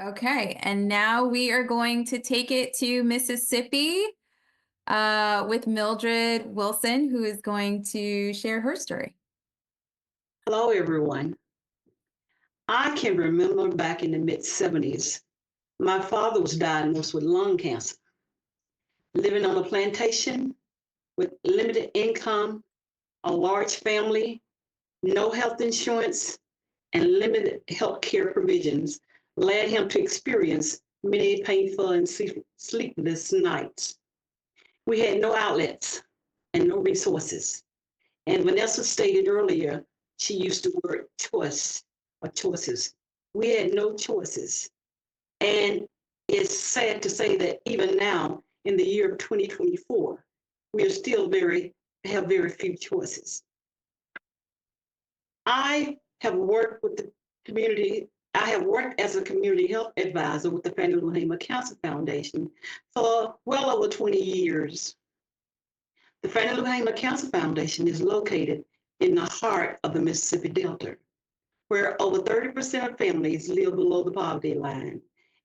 Okay, and now we are going to take it to Mississippi with Mildred Wilson, who is going to share her story. Hello, everyone. I can remember back in the mid 70s, my father was diagnosed with lung cancer. Living on a plantation with limited income, a large family, no health insurance, and limited health care provisions led him to experience many painful and sleepless nights. We had no outlets and no resources. And Vanessa stated earlier, she used the word choice or choices. We had no choices. And it's sad to say that even now, in the year of 2024, we are still have very few choices. I have worked with the community. I have worked as a community health advisor with the Fannie Lou Hamer Cancer Foundation for well over 20 years. The Fannie Lou Hamer Cancer Foundation is located in the heart of the Mississippi Delta, where over 30% of families live below the poverty line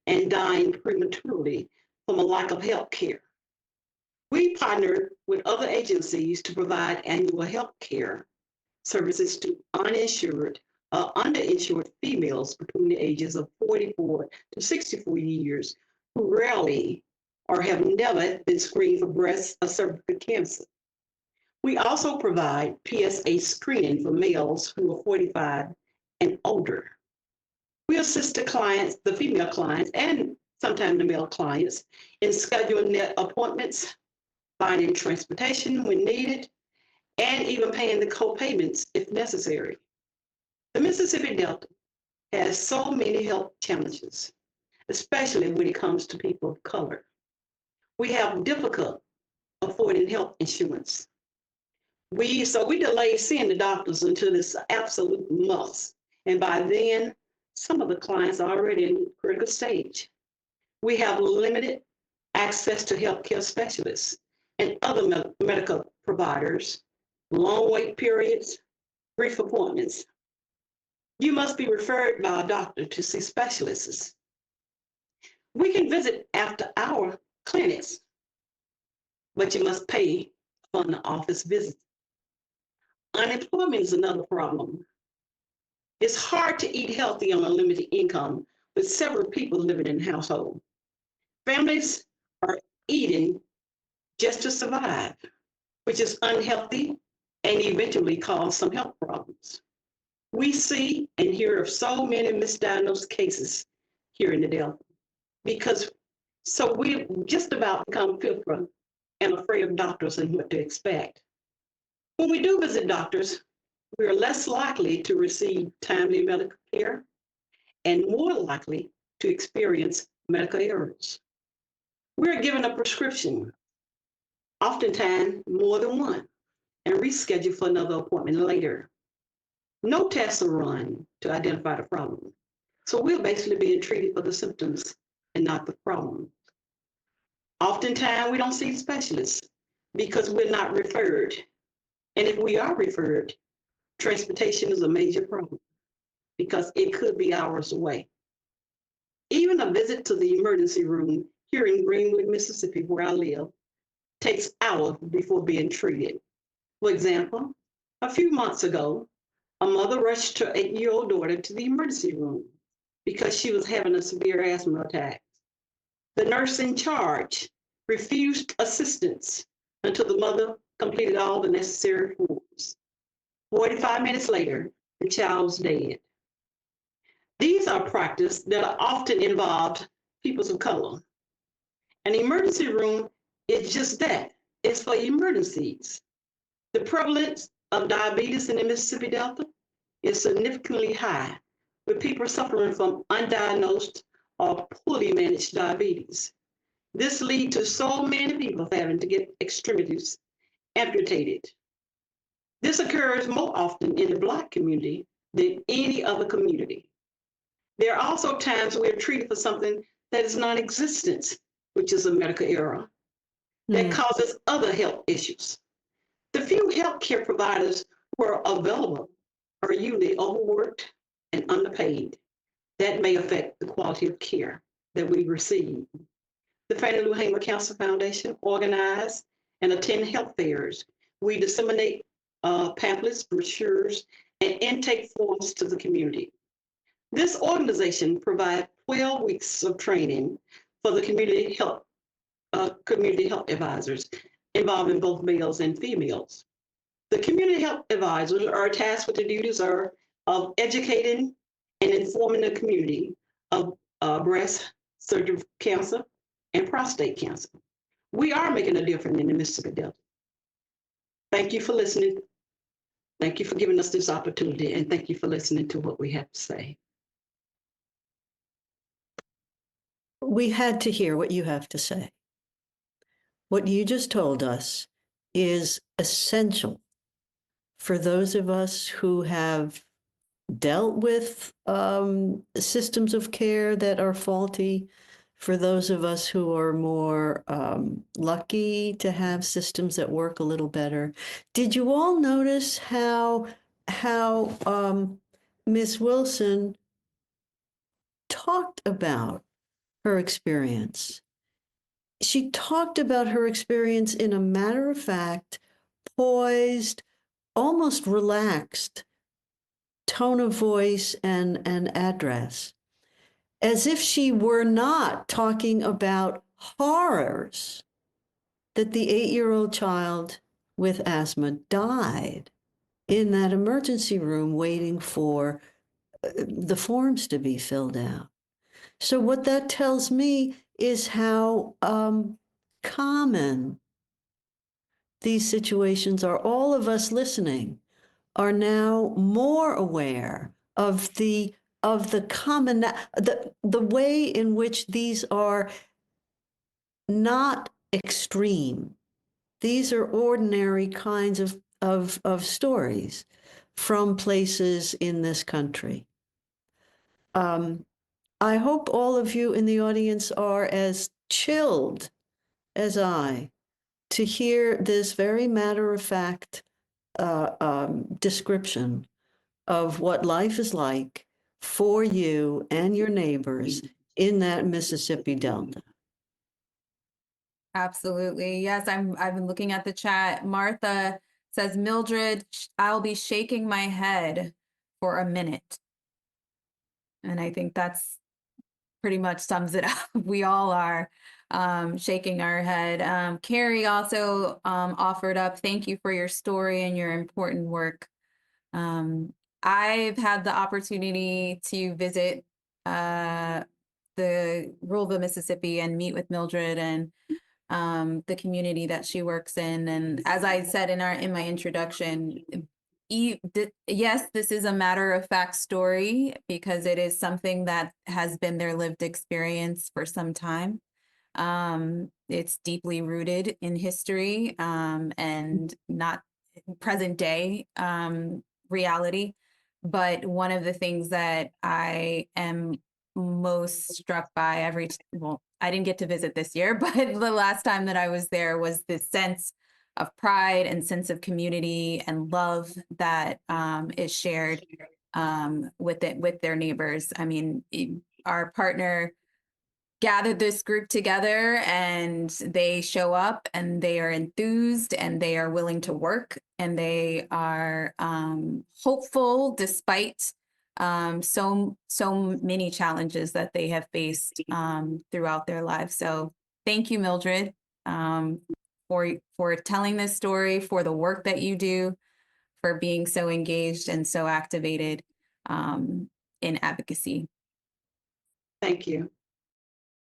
and dying prematurely from a lack of health care. We partner with other agencies to provide annual health care services to uninsured or underinsured females between the ages of 44 to 64 years who rarely or have never been screened for breast or cervical cancer. We also provide PSA screening for males who are 45 and older. We assist the female clients, and sometimes the male clients in scheduling their appointments, finding transportation when needed, and even paying the co-payments if necessary. The Mississippi Delta has so many health challenges, especially when it comes to people of color. We have difficult affording health insurance. We delay seeing the doctors until it's absolute must. And by then, some of the clients are already in critical stage. We have limited access to healthcare specialists and other medical providers, long wait periods, brief appointments. You must be referred by a doctor to see specialists. We can visit after our clinics, but you must pay for an office visit. Unemployment is another problem. It's hard to eat healthy on a limited income with several people living in a household. Families are eating just to survive, which is unhealthy and eventually cause some health problems. We see and hear of so many misdiagnosed cases here in the Delta so we just about become fearful and afraid of doctors and what to expect. When we do visit doctors, we are less likely to receive timely medical care and more likely to experience medical errors. We're given a prescription, oftentimes more than one, and reschedule for another appointment later. No tests are run to identify the problem. So we're basically being treated for the symptoms and not the problem. Oftentimes we don't see specialists because we're not referred. And if we are referred, transportation is a major problem because it could be hours away. Even a visit to the emergency room here in Greenwood, Mississippi, where I live, takes hours before being treated. For example, a few months ago, a mother rushed her 8-year-old daughter to the emergency room because she was having a severe asthma attack. The nurse in charge refused assistance until the mother completed all the necessary forms. 45 minutes later, the child was dead. These are practices that are often involved people of color. An emergency room is just that. It's for emergencies. The prevalence of diabetes in the Mississippi Delta is significantly high, with people suffering from undiagnosed or poorly managed diabetes. This leads to so many people having to get extremities amputated. This occurs more often in the Black community than any other community. There are also times we're treated for something that is non-existent, which is a medical error that causes other health issues. The few healthcare providers who are available are usually overworked and underpaid. that may affect the quality of care that we receive. The Fannie Lou Hamer Cancer Foundation organize and attend health fairs. We disseminate pamphlets, brochures, and intake forms to the community. This organization provides 12 weeks of training for the community health advisors involving both males and females. The community health advisors are tasked with the duties of educating and informing the community of breast, cervical cancer, and prostate cancer. We are making a difference in the Mississippi Delta. Thank you for listening. Thank you for giving us this opportunity, and thank you for listening to what we have to say. We had to hear what you have to say. What you just told us is essential for those of us who have dealt with systems of care that are faulty, for those of us who are more lucky to have systems that work a little better. Did you all notice how Ms. Wilson talked about her experience? She talked about her experience in a matter-of-fact, poised, almost relaxed tone of voice and address, as if she were not talking about horrors that the 8-year-old child with asthma died in that emergency room waiting for the forms to be filled out. So what that tells me is how common these situations are. All of us listening are now more aware of the common, the way in which these are not extreme. These are ordinary kinds of stories from places in this country. I hope all of you in the audience are as chilled as I to hear this very matter-of-fact description of what life is like for you and your neighbors in that Mississippi Delta. Absolutely. Yes, I've been looking at the chat. Martha says, Mildred, I'll be shaking my head for a minute. And I think that's pretty much sums it up. We all are shaking our head. Carrie also offered up, thank you for your story and your important work. I've had the opportunity to visit the rural Mississippi and meet with Mildred and the community that she works in. And as I said in my introduction, yes, this is a matter of fact story because it is something that has been their lived experience for some time. It's deeply rooted in history and not present day reality. But one of the things that I am most struck by I didn't get to visit this year, but the last time that I was there was this sense of pride and sense of community and love that is shared with their neighbors. I mean, our partner gathered this group together and they show up and they are enthused and they are willing to work and they are hopeful despite so many challenges that they have faced throughout their lives. So thank you, Mildred, for telling this story, for the work that you do, for being so engaged and so activated in advocacy. Thank you.